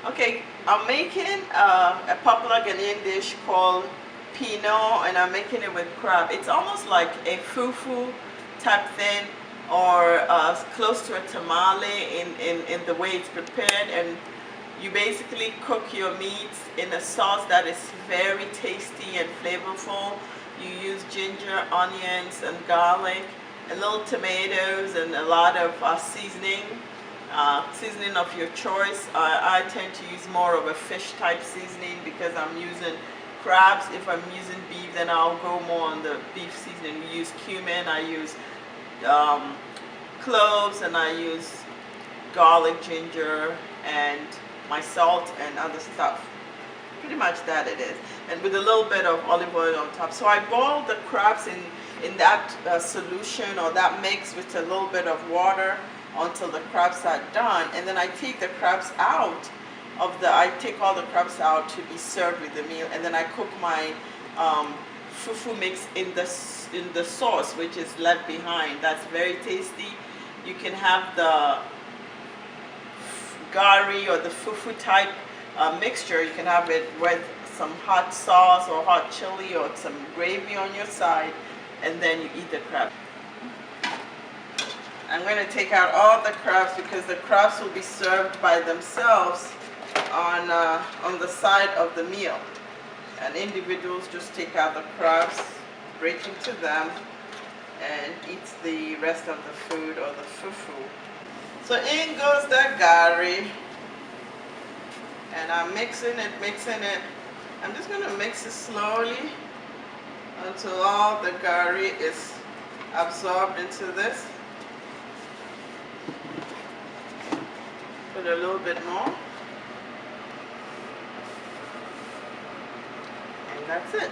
Okay, I'm making a popular Ghanaian dish called Pinot, and I'm making it with crab. It's almost like a fufu type thing, or close to a tamale in the way it's prepared. And you basically cook your meats in a sauce that is very tasty and flavorful. You use ginger, onions, and garlic, and little tomatoes, and a lot of seasoning of your choice. I tend to use more of a fish type seasoning because I'm using crabs. If I'm using beef, then I'll go more on the beef seasoning. We use cumin, I use cloves, and I use garlic, ginger, and my salt and other stuff. Pretty much that it is. And with a little bit of olive oil on top. So I boil the crabs in that solution or that mix with a little bit of water until the crabs are done. And then I take the crabs out I take all the crabs out to be served with the meal. And then I cook my fufu mix in the sauce, which is left behind. That's very tasty. You can have the gari or the fufu type mixture. You can have it with some hot sauce or hot chili or some gravy on your side, and then you eat the crab. I'm going to take out all the crabs because the crabs will be served by themselves on the side of the meal. And individuals just take out the crabs, break into them, and eat the rest of the food or the fufu. So in goes the gari, and I'm mixing it. I'm just going to mix it slowly until all the gari is absorbed into this. Put a little bit more. And that's it.